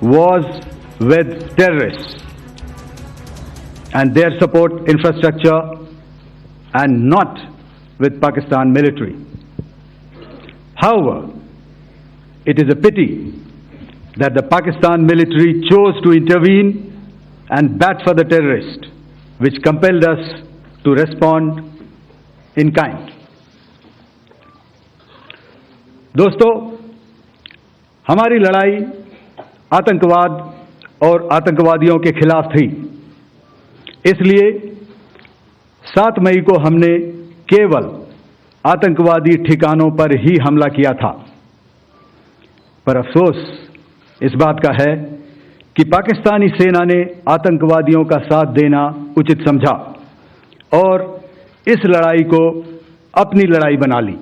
was with terrorists and their support infrastructure and not with Pakistan military. However, it is a pity that the Pakistan military chose to intervene and bat for the terrorist, which compelled us to respond in kind. दोस्तों, हमारी लड़ाई आतंकवाद और आतंकवादियों के खिलाफ थी। इसलिए 7 मई को हमने केवल आतंकवादी ठिकानों पर ही हमला किया था। पर अफसोस इस बात का है कि पाकिस्तानी सेना ने आतंकवादियों का साथ देना उचित समझा और इस लड़ाई को अपनी लड़ाई बना ली।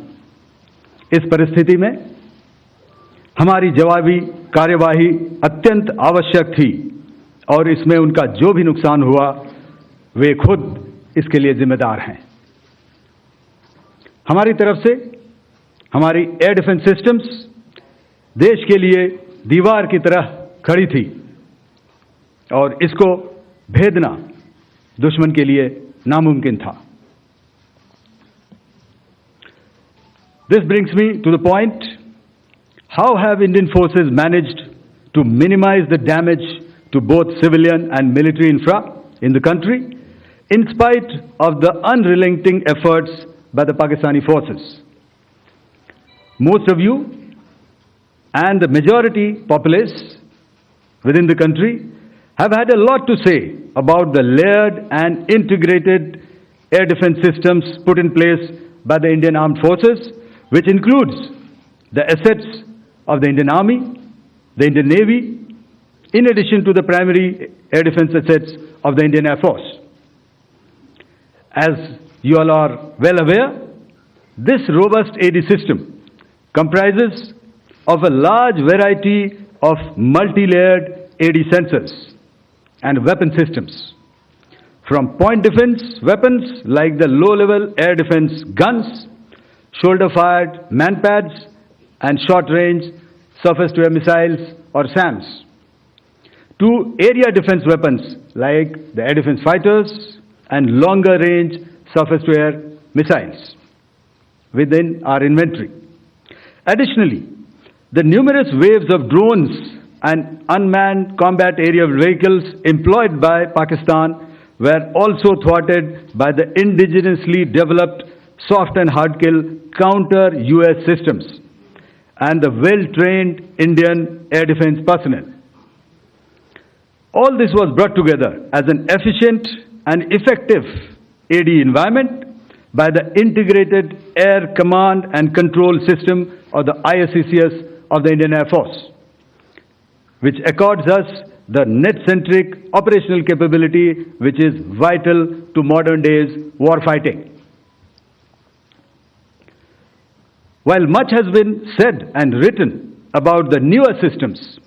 इस परिस्थिति में हमारी जवाबी कार्यवाही अत्यंत आवश्यक थी और इसमें उनका जो भी नुकसान हुआ वे खुद इसके लिए जिम्मेदार हैं। हमारी तरफ से हमारी एयर डिफेंस सिस्टम्स देश के लिए दीवार की तरह खड़ी थी और इसको भेदना दुश्मन के लिए नामुमकिन था। This brings me to the point, how have Indian forces managed to minimize the damage to both civilian and military infra in the country in spite of the unrelenting efforts by the Pakistani forces? Most of you and the majority populace within the country have had a lot to say about the layered and integrated air defense systems put in place by the Indian Armed Forces, which includes the assets of the Indian Army, the Indian Navy, in addition to the primary air defense assets of the Indian Air Force. As you all are well aware, this robust AD system comprises of a large variety of multi-layered AD sensors and weapon systems, from point defense weapons like the low-level air defense guns, shoulder-fired manpads, and short-range surface-to-air missiles or SAMs, to area defense weapons like the air defense fighters and longer-range surface-to-air missiles within our inventory. Additionally, the numerous waves of drones and unmanned combat aerial vehicles employed by Pakistan were also thwarted by the indigenously developed soft and hard kill counter-US systems and the well-trained Indian air defense personnel. All this was brought together as an efficient and effective AD environment by the Integrated Air Command and Control System, or the ISCCS of the Indian Air Force, which accords us the net-centric operational capability which is vital to modern days warfighting. While much has been said and written about the newer systems,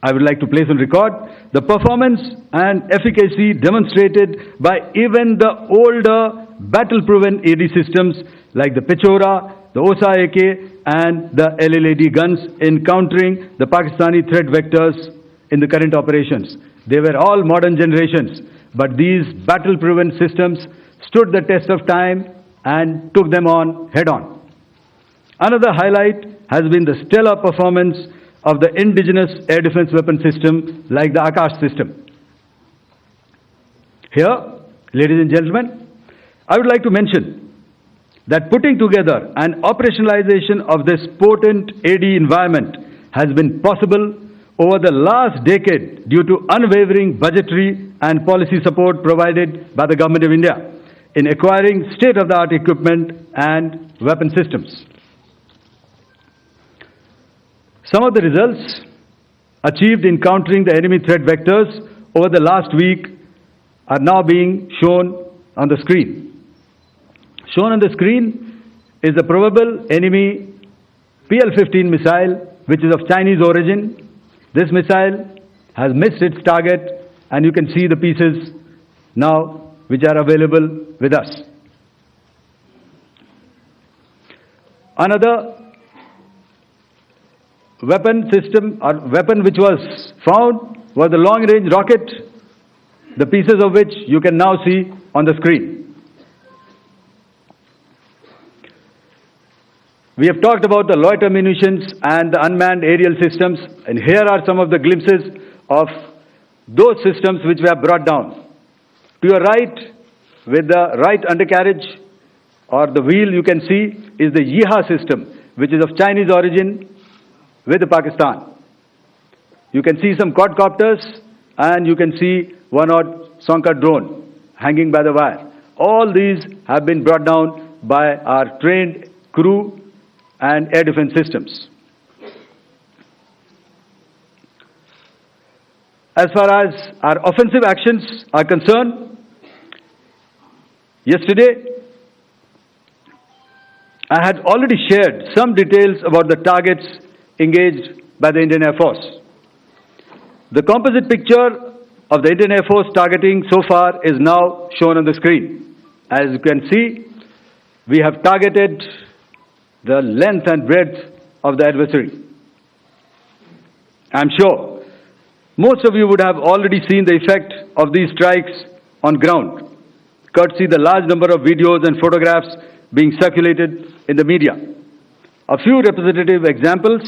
I would like to place on record the performance and efficacy demonstrated by even the older battle-proven AD systems like the Pechora, the Osa AK and the LLAD guns in countering the Pakistani threat vectors in the current operations. They were all modern generations, but these battle-proven systems stood the test of time and took them on head-on. Another highlight has been the stellar performance of the indigenous air defense weapon system like the Akash system. Here, ladies and gentlemen, I would like to mention that putting together and operationalization of this potent AD environment has been possible over the last decade due to unwavering budgetary and policy support provided by the Government of India in acquiring state-of-the-art equipment and weapon systems. Some of the results achieved in countering the enemy threat vectors over the last week are now being shown on the screen. Shown on the screen is the probable enemy PL-15 missile, which is of Chinese origin. This missile has missed its target, and you can see the pieces now which are available with us. Another weapon system or weapon which was found was the long-range rocket, the pieces of which you can now see on the screen. We have talked about the loiter munitions and the unmanned aerial systems, and here are some of the glimpses of those systems which we have brought down. To your right, with the right undercarriage or the wheel you can see is the Yeeha system, which is of Chinese origin with Pakistan. You can see some quadcopters and you can see one odd Sonka drone hanging by the wire. All these have been brought down by our trained crew and air defense systems. As far as our offensive actions are concerned, yesterday I had already shared some details about the targets engaged by the Indian Air Force. The composite picture of the Indian Air Force targeting so far is now shown on the screen. As you can see, we have targeted the length and breadth of the adversary. I'm sure most of you would have already seen the effect of these strikes on ground, courtesy the large number of videos and photographs being circulated in the media. A few representative examples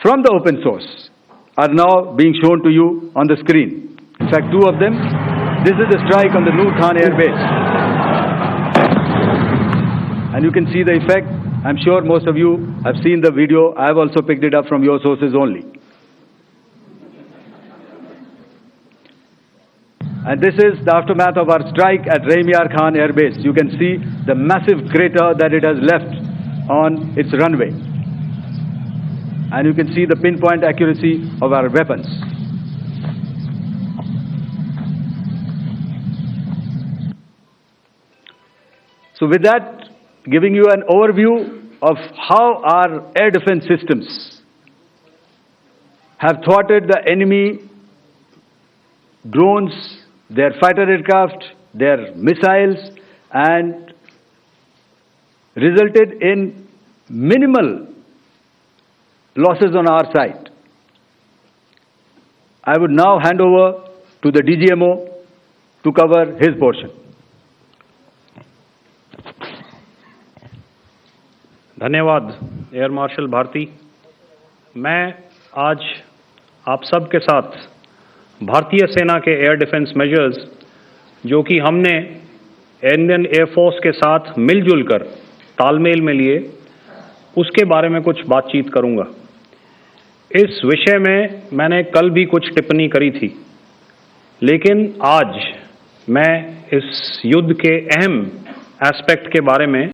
from the open source are now being shown to you on the screen. In fact, two of them. This is the strike on the Noor Khan Air Base. And you can see the effect. I'm sure most of you have seen the video. I have also picked it up from your sources only. And this is the aftermath of our strike at Rahim Khan Air Base. You can see the massive crater that it has left on its runway. And you can see the pinpoint accuracy of our weapons. So with that, giving you an overview of how our air defense systems have thwarted the enemy drones, their fighter aircraft, their missiles, and resulted in minimal losses on our side. I would now hand over to the DGMO to cover his portion. धन्यवाद air marshal Bharti. मैं आज आप सब के साथ भारतीय सेना के एयर डिफेंस मेजर्स जो कि हमने इंडियन एयरफोर्स के साथ मिलजुल कर तालमेल में लिए, उसके बारे में कुछ बातचीत करूंगा। इस विषय में मैंने कल भी कुछ टिप्पणी करी थी, लेकिन आज मैं इस युद्ध के अहम एस्पेक्ट के बारे में